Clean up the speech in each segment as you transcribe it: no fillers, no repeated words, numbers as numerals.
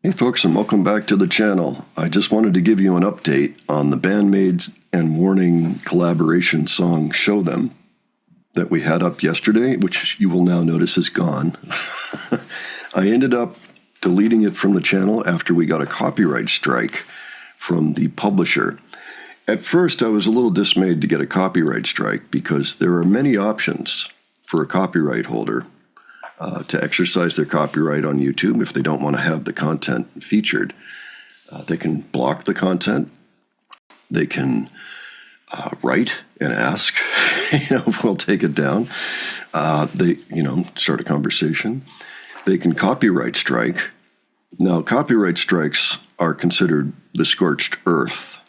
Hey folks, and welcome back to the channel. I just wanted to give you an update on the Band-Maid and Warning collaboration song Show Them that we had up yesterday, which you will now notice is gone. I ended up deleting it from the channel after we got a copyright strike from the publisher. At first, I was a little dismayed to get a copyright strike because there are many options for a copyright holder to exercise their copyright on YouTube if they don't want to have the content featured. They can block the content. They can write and ask, if we'll take it down. They, start a conversation. They can copyright strike. Now, copyright strikes are considered the scorched earth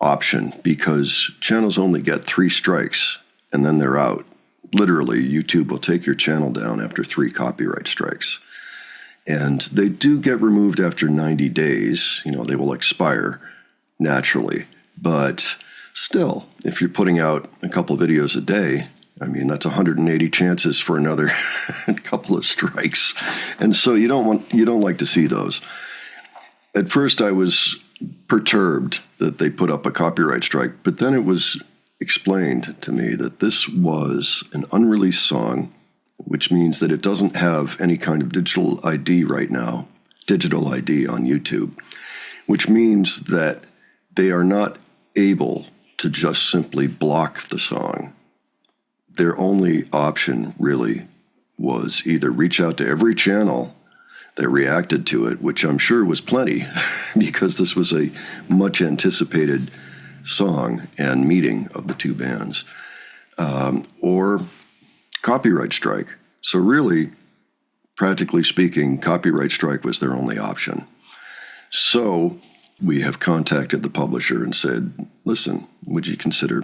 option because channels only get 3 strikes and then they're out. Literally, YouTube will take your channel down after 3 copyright strikes. And they do get removed after 90 days. They will expire naturally. But still, if you're putting out a couple videos a day, that's 180 chances for another couple of strikes. And so you don't like to see those. At first, I was perturbed that they put up a copyright strike, but then it was explained to me that this was an unreleased song, which means that it doesn't have any kind of digital ID right now, digital ID on YouTube, which means that they are not able to just simply block the song. Their only option really was either reach out to every channel that reacted to it, which I'm sure was plenty because this was a much anticipated song and meeting of the 2 bands, or copyright strike. So really, practically speaking, copyright strike was their only option. So we have contacted the publisher and said, listen, would you consider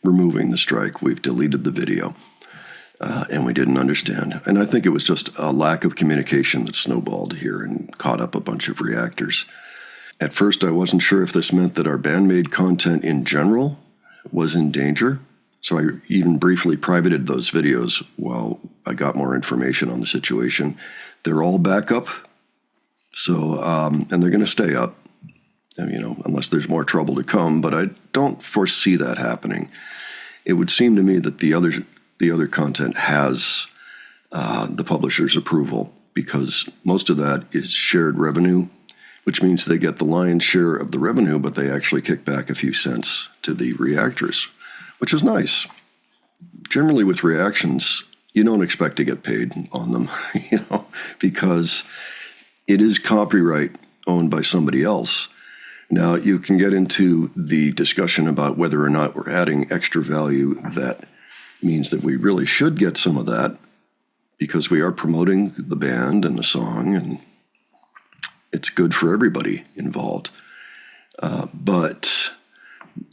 removing the strike? We've deleted the video. And we didn't understand. And I think it was just a lack of communication that snowballed here and caught up a bunch of reactors. At first, I wasn't sure if this meant that our Band-Maid content in general was in danger, so I even briefly privated those videos while I got more information on the situation. They're all back up, so and they're going to stay up, unless there's more trouble to come, but I don't foresee that happening. It would seem to me that the other content has the publisher's approval because most of that is shared revenue, which means they get the lion's share of the revenue, but they actually kick back a few cents to the reactors, which is nice. Generally with reactions, you don't expect to get paid on them, because it is copyright owned by somebody else. Now, you can get into the discussion about whether or not we're adding extra value that means that we really should get some of that because we are promoting the band and the song, and it's good for everybody involved. But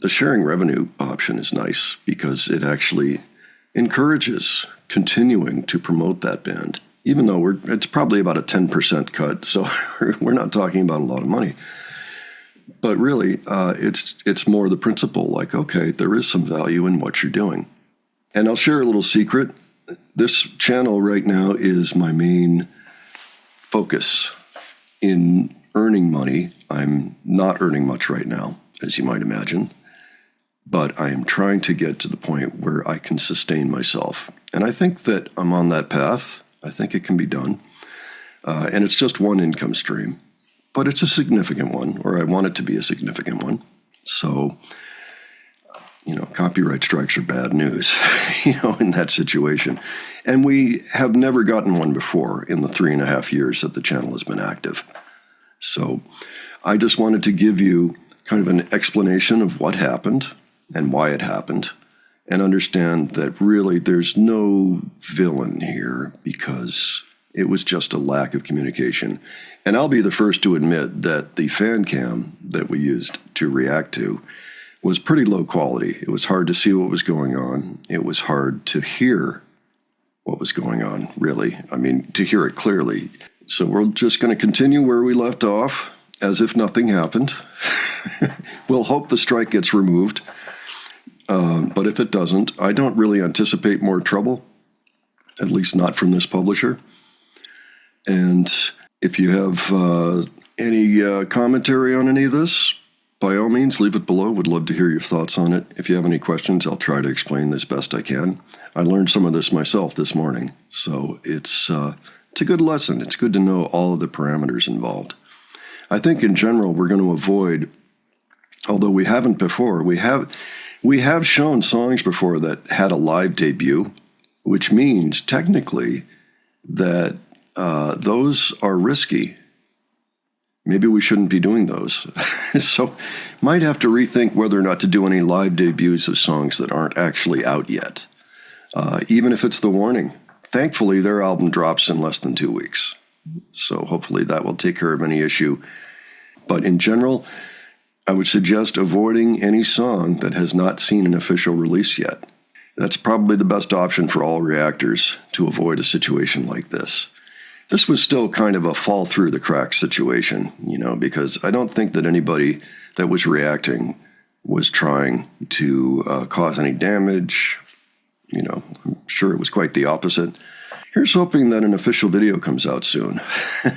the sharing revenue option is nice because it actually encourages continuing to promote that band, even though it's probably about a 10% cut, so we're not talking about a lot of money. But really, it's more the principle, like, okay, there is some value in what you're doing. And I'll share a little secret. This channel right now is my main focus in earning money. I'm not earning much right now, as you might imagine, but I am trying to get to the point where I can sustain myself. And I think that I'm on that path. I think it can be done. And it's just one income stream, but it's a significant one, or I want it to be a significant one. So, copyright strikes are bad news, in that situation. And we have never gotten one before in the 3.5 years that the channel has been active. So I just wanted to give you kind of an explanation of what happened and why it happened, and understand that really there's no villain here because it was just a lack of communication. And I'll be the first to admit that the fan cam that we used to react to was pretty low quality. It was hard to see what was going on. It was hard to hear what was going on, really. To hear it clearly. So we're just going to continue where we left off, as if nothing happened. We'll hope the strike gets removed. But if it doesn't, I don't really anticipate more trouble, at least not from this publisher. And If you have any commentary on any of this, by all means, leave it below. Would love to hear your thoughts on it. If you have any questions, I'll try to explain this best I can. I learned some of this myself this morning, so it's a good lesson. It's good to know all of the parameters involved. I think in general we're going to avoid, although we haven't before, we have shown songs before that had a live debut, which means technically that those are risky. Maybe we shouldn't be doing those. So might have to rethink whether or not to do any live debuts of songs that aren't actually out yet, even if it's The Warning. Thankfully, their album drops in less than 2 weeks. So hopefully that will take care of any issue. But in general, I would suggest avoiding any song that has not seen an official release yet. That's probably the best option for all reactors to avoid a situation like this. This was still kind of a fall through the cracks situation, because I don't think that anybody that was reacting was trying to cause any damage. I'm sure it was quite the opposite. Here's hoping that an official video comes out soon,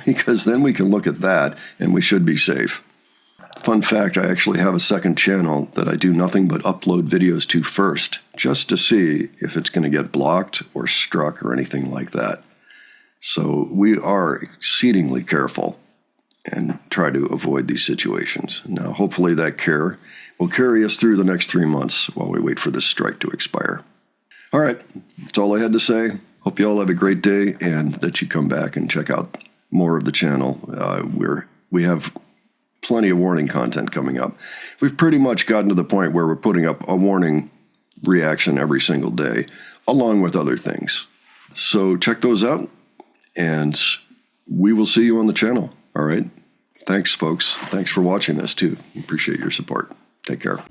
because then we can look at that and we should be safe. Fun fact, I actually have a second channel that I do nothing but upload videos to first, just to see if it's going to get blocked or struck or anything like that. So we are exceedingly careful and try to avoid these situations. Now, hopefully that care will carry us through the next 3 months while we wait for this strike to expire. All right, that's all I had to say. Hope you all have a great day and that you come back and check out more of the channel. We have plenty of Warning content coming up. We've pretty much gotten to the point where we're putting up a Warning reaction every single day, along with other things. So check those out, and we will see you on the channel. All right? Thanks, folks. Thanks for watching this, too. Appreciate your support. Take care.